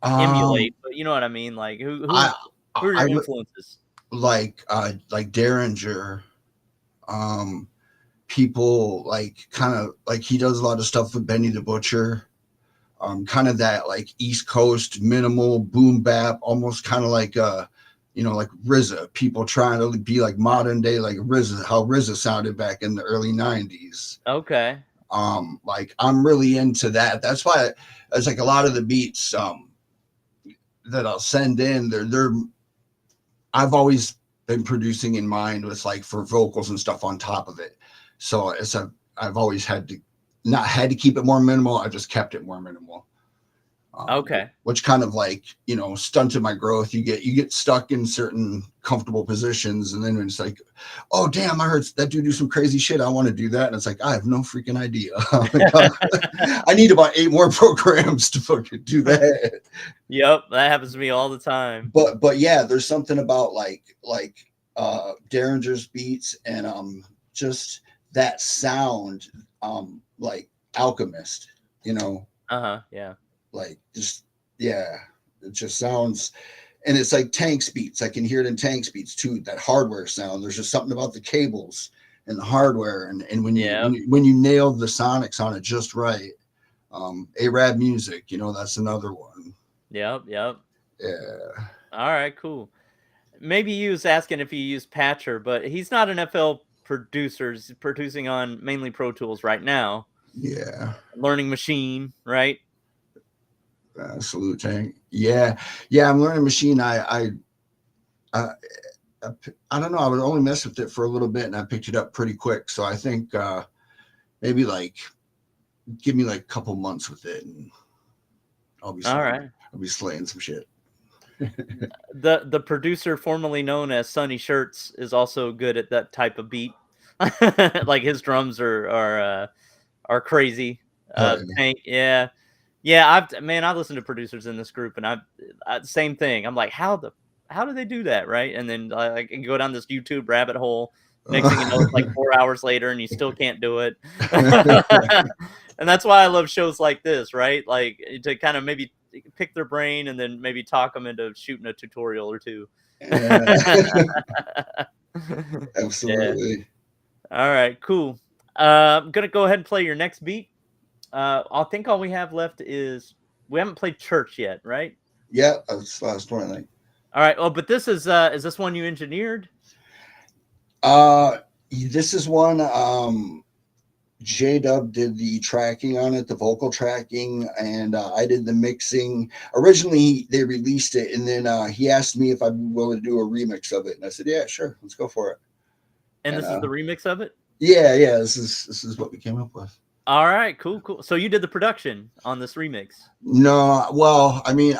Um, emulate, but you know what I mean. Like, I who are I your influences? like Derringer. Um, People like kind of like he does a lot of stuff with Benny the Butcher. Kind of that like East Coast minimal boom bap, almost kind of like like RZA. People trying to be like modern day like RZA, how RZA sounded back in the early '90s. Okay. Like I'm really into that. That's why it's like a lot of the beats that I'll send in. They're I've always been producing in mind with like for vocals and stuff on top of it. So I've always had to not had to keep it more minimal. I just kept it more minimal. Okay. Which kind of like stunted my growth. You get stuck in certain comfortable positions, and then it's like, oh damn, I heard that dude do some crazy shit. I want to do that, and it's like I have no freaking idea. I need about 8 more programs to fucking do that. Yep, that happens to me all the time. But yeah, there's something about like Derringer's beats and just that sound, like Alchemist, Yeah. like just yeah, it just sounds, and it's like Tank's beats. I can hear it in Tank's beats too, that hardware sound. There's just something about the cables and the hardware, and when you Yep. when you nail the sonics on it just right. Arab music, that's another one. Yep. Yep. Yeah. All right, cool. Maybe he was asking if you use Patcher, but he's not an FL producer. He's producing on mainly Pro Tools right now. Yeah. Learning Machine, right? Salute Tank. Yeah. Yeah. I'm learning machine. I, I don't know. I would only mess with it for a little bit and I picked it up pretty quick. So I think, maybe like give me like a couple months with it and I'll be All slaying, right. I'll be slaying some shit. The producer formerly known as Sunny Shirts is also good at that type of beat. Like his drums are crazy. Oh, yeah. Tank, yeah. Yeah, I listen to producers in this group, and same thing. I'm like, how do they do that, right? And then I can go down this YouTube rabbit hole. Next thing you know, it's like 4 hours later, and you still can't do it. And that's why I love shows like this, right? Like to kind of maybe pick their brain and then maybe talk them into shooting a tutorial or two. Yeah. Absolutely. All right. Cool. I'm gonna go ahead and play your next beat. I think all we have left is we haven't played Church yet, right? Yeah. That's last one, I think. All right. Oh, but this is this one you engineered? This is one, J Dub did the tracking on it, the vocal tracking, and I did the mixing. Originally, they released it, and then he asked me if I'd be willing to do a remix of it, and I said, "Yeah, sure, let's go for it." And this is the remix of it? Yeah, this is what we came up with. All right, cool. So you did the production on this remix? No, well, I mean,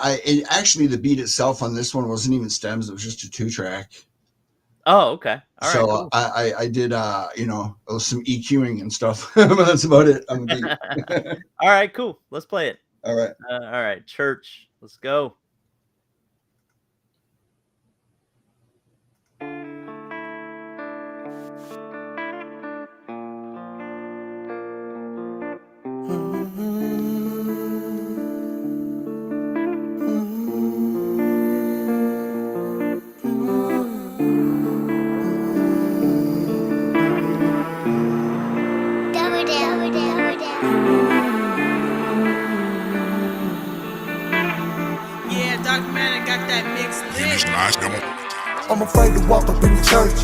actually the beat itself on this one wasn't even stems; it was just a 2-track. Oh, okay. All right, So cool. I did some EQing and stuff. But that's about it on the beat. All right, cool. Let's play it. All right. All right, Church. Let's go. I'm afraid to walk up in the church.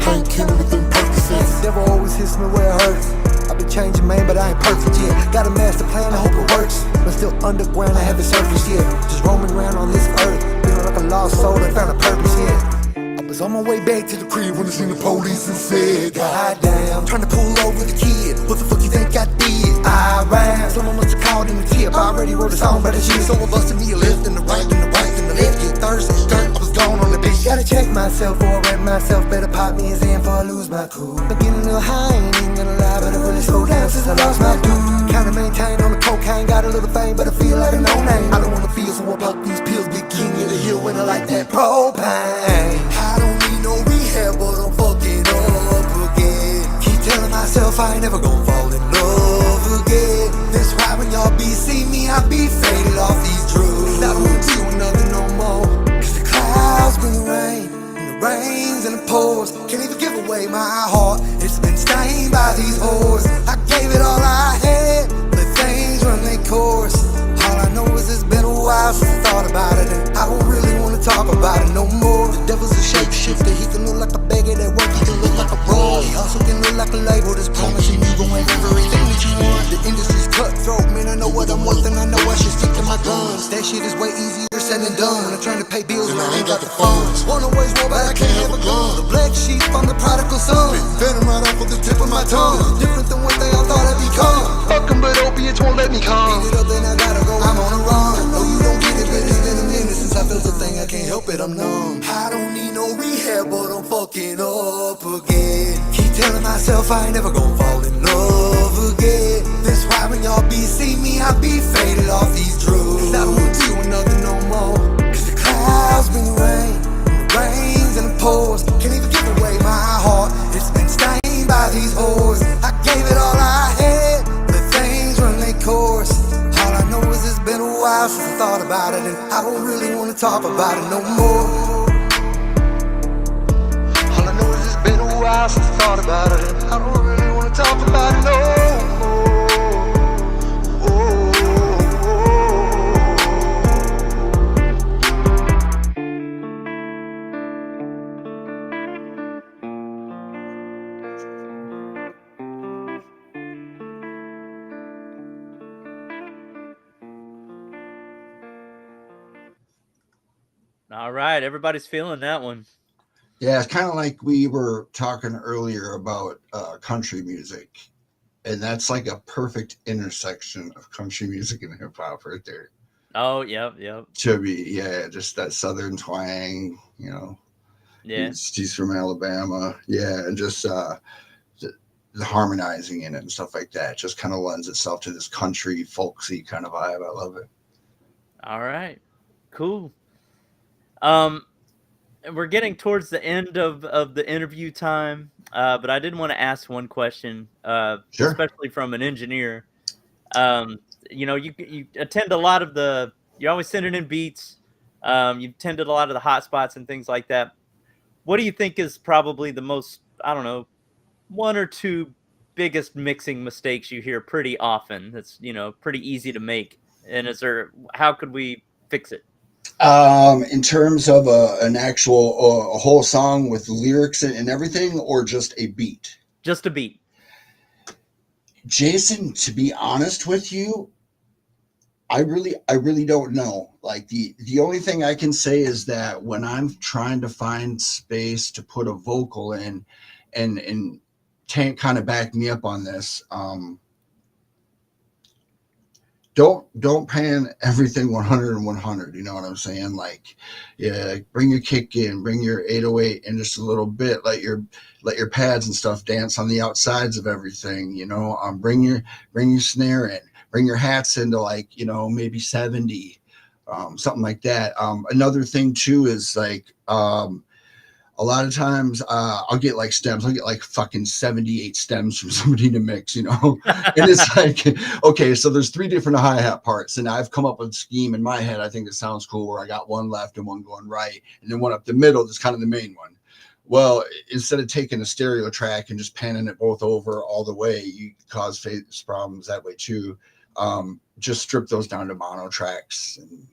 Painkiller with them Percocets. The devil always hits me where it hurts. I've been changing, man, but I ain't perfect yet. Got a master plan, I hope it works. But still underground, I haven't surfaced yet. Just roaming around on this earth, feeling like a lost soul that found a purpose yet. I was on my way back to the crib when I seen the police and said, God damn, trying to pull over the kid. What the fuck you think I did? I ran. Someone must have called in the tip. I already wrote a song about the shit. Someone busted me a left and the right and the right and the left. Get thirsty, skirt, I was gone on the bitch. Gotta check myself or rap myself. Better pop me a Xan before I lose my cool. I'm getting a little high, ain't even gonna lie, but I really slowed down since I lost my dude. Kinda maintain on the cocaine, got a little fame, but I feel like a no name. I don't wanna feel, so I pop these pills. Big king of the hill when I like that propane. I don't need no rehab, but I'm fucking up again. Keep telling myself I ain't never gonna fall in love again. That's why when y'all be see me, I be faded off these drugs. I don't wanna do nothing no more. Cause the clouds bring the rain, and the rains and the pours. Can't even give away my heart, it's been stained by these whores. I gave it all I had, let things run their course. All I know is it's been a while since I thought about it, and I don't really wanna talk about it no more. The devil's a shapeshifter, he can look like a beggar that work, he can look like a bro. He also can look like a label that's promising you gon' have everything that you want. The industry's cutthroat, man, I know what I'm worth and I know I should stick to my guns. That shit is way easier said than done when I'm trying to pay bills and I ain't got the funds. Wanna waste war, but I can't have a gun. The black sheep, I'm the prodigal son. Venom right off of the tip of my tongue. Different than what they all thought I'd become. Fuck 'em, but opiates won't let me come. Beat it up, then I gotta go, I'm on a run. I know you don't get it, but it's been a minute since I felt the thing, I can't help it, I'm numb. I don't need no rehab, but I'm fucking up again. Keep telling myself I ain't never gonna fall in love again. That's why when y'all be see me, I be faded off these drugs. I don't wanna do nothing no more. Cause the clouds bring the rain, and the rains and the pours. Can't even give away my heart, it's been stained by these whores. I gave it all I had, let things run their course. All I know is it's been a while since I thought about it, and I don't really wanna talk about it no more. All I know is it's been a while since I thought about it, and I don't really wanna talk about it no more. All right, everybody's feeling that one. Yeah, it's kind of like we were talking earlier about country music, and that's like a perfect intersection of country music and hip hop right there. Oh, yep. To be, yeah, just that southern twang, you know. Yeah. He's from Alabama, yeah, and just the harmonizing in it and stuff like that just kind of lends itself to this country folksy kind of vibe. I love it. All right, cool. We're getting towards the end of the interview time, but I did want to ask one question, Sure. especially from an engineer. You know, you attend a lot of you're always sending in beats. You've attended a lot of the hot spots and things like that. What do you think is probably the most, I don't know, one or two biggest mixing mistakes you hear pretty often? That's, you know, pretty easy to make. And how could we fix it? In terms of an actual a whole song with lyrics and everything, or just a beat? Just a beat. Jason, to be honest with you, I really don't know. Like the only thing I can say is that when I'm trying to find space to put a vocal in, and Tank kind of backed me up on this. Don't pan everything 100 and 100. You know what I'm saying? Like, yeah, bring your kick in, bring your 808 in just a little bit. Let your pads and stuff dance on the outsides of everything. You know, bring your snare in, bring your hats into, like, you know, maybe 70, something like that. Another thing too is like, a lot of times I'll get like stems. I'll get like fucking 78 stems from somebody to mix, you know? And it's like, okay, so there's 3 different hi-hat parts, and I've come up with a scheme in my head. I think it sounds cool where I got one left and one going right, and then one up the middle that's kind of the main one. Well, instead of taking a stereo track and just panning it both over all the way, you cause phase problems that way too. Just strip those down to mono tracks and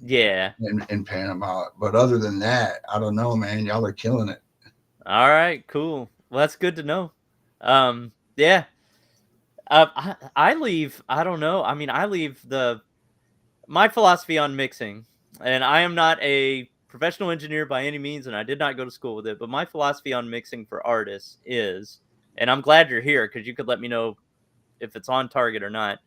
Yeah. and pan them out. But other than that, I don't know, man. Y'all are killing it. All right, cool. Well, that's good to know. Yeah. I leave. I don't know. I mean, I leave my philosophy on mixing, and I am not a professional engineer by any means, and I did not go to school with it. But my philosophy on mixing for artists is, and I'm glad you're here because you could let me know if it's on target or not.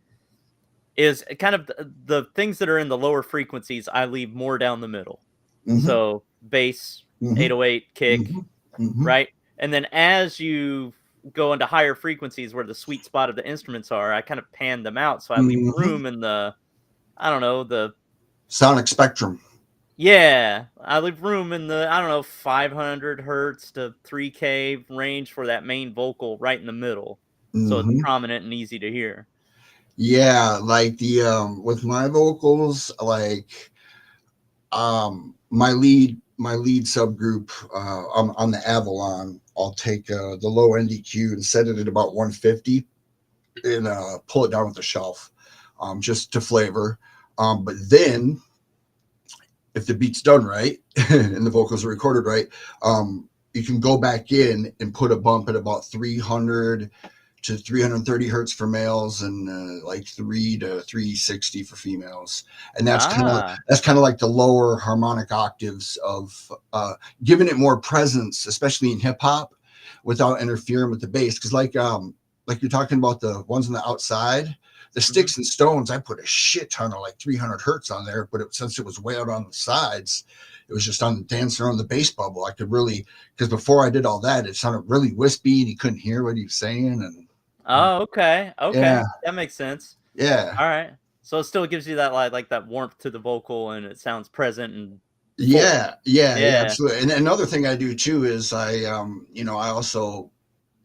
Is kind of the things that are in the lower frequencies, I leave more down the middle. Mm-hmm. So bass, Mm-hmm. 808, kick, Mm-hmm. Mm-hmm. right? And then as you go into higher frequencies where the sweet spot of the instruments are, I kind of pan them out. So I leave Mm-hmm. room in I don't know, Sonic spectrum. yeah, I leave room in I don't know, 500 hertz to 3K range for that main vocal right in the middle. So it's Mm-hmm. prominent and easy to hear. Yeah, like the with my vocals, like my lead subgroup on the Avalon, I'll take the low NDQ and set it at about 150 and pull it down with the shelf, just to flavor. But then if the beat's done right and the vocals are recorded right, you can go back in and put a bump at about 300 to 330 hertz for males and like 3 to 360 for females, and that's kind of like the lower harmonic octaves of giving it more presence, especially in hip hop, without interfering with the bass. Because like you're talking about the ones on the outside, the sticks and stones, I put a shit ton of like 300 hertz on there, but since it was way out on the sides, it was just on dancing around the bass bubble. I could really, because before I did all that, it sounded really wispy and you couldn't hear what he was saying. And Oh, okay. yeah, That makes sense. yeah, All right. So it still gives you that like that warmth to the vocal and it sounds present and yeah, Yeah. absolutely. And another thing I do too is I also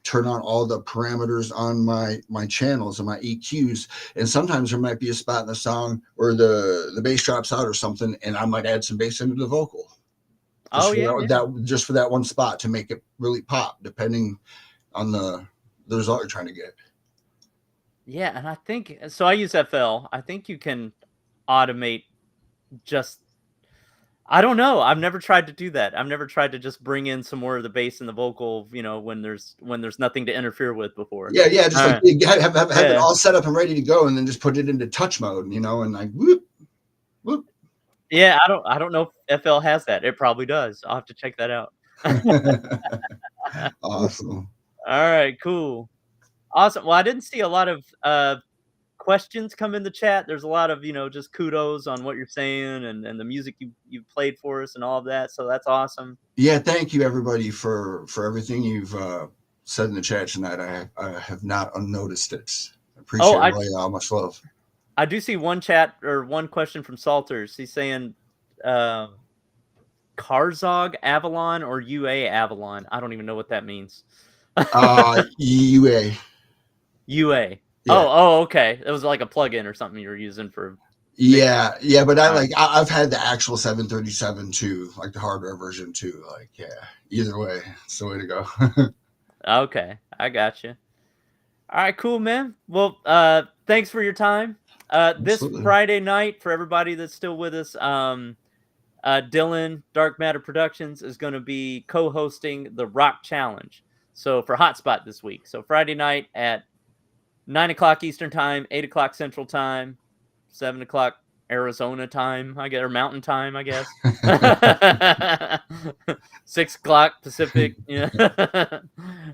turn on all the parameters on my channels and my EQs, and sometimes there might be a spot in the song where the bass drops out or something, and I might add some bass into the vocal just for that one spot to make it really pop, depending on the result you're trying to get. Yeah, and I think so. I use FL. I think you can automate just. I don't know. I've never tried to do that. I've never tried to just bring in some more of the bass in the vocal. When there's nothing to interfere with before. Yeah, just All like have it all set up and ready to go, and then just put it into touch mode, and like whoop, whoop. Yeah, I don't know if FL has that. It probably does. I'll have to check that out. Awesome. All right, cool. Awesome. Well, I didn't see a lot of questions come in the chat. There's a lot of, just kudos on what you're saying and the music you played for us and all of that. So that's awesome. Yeah, thank you everybody for everything you've said in the chat tonight. I have not unnoticed it. I appreciate all much love. I do see one chat or one question from Salters. He's saying Karzog Avalon or UA Avalon. I don't even know what that means. UA. UA. Yeah. Oh, okay. It was like a plugin or something you were using for. Yeah, but I've had the actual 737 too, like the hardware version too. Like, yeah, either way, it's the way to go. Okay, I got you. All right, cool, man. Well, thanks for your time. This Friday night, for everybody that's still with us, Dylan, Dark Matter Productions, is going to be co-hosting the Rock Challenge. So for Hotspot this week. So Friday night at 9 o'clock Eastern Time, 8 o'clock Central Time, 7 o'clock Arizona time, I guess, or Mountain Time, I guess. 6 o'clock Pacific. Yeah.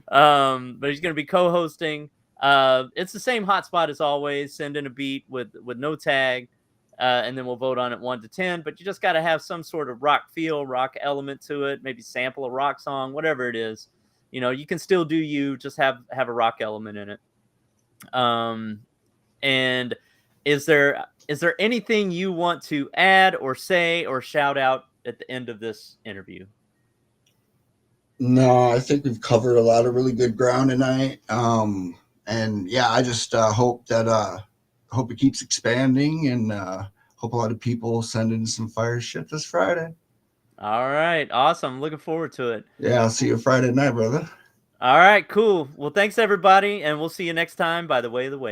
But he's going to be co-hosting. It's the same hotspot as always. Send in a beat with no tag, and then we'll vote on it 1 to 10. But you just got to have some sort of rock feel, rock element to it. Maybe sample a rock song, whatever it is. You can still do you. Just have a rock element in it. And is there anything you want to add or say or shout out at the end of this interview? No, I think we've covered a lot of really good ground tonight. And yeah, I just hope it keeps expanding, and hope a lot of people send in some fire shit this Friday. All right, awesome. Looking forward to it. Yeah, I'll see you Friday night, brother. All right, cool. Well, thanks everybody, and we'll see you next time by the way of the way.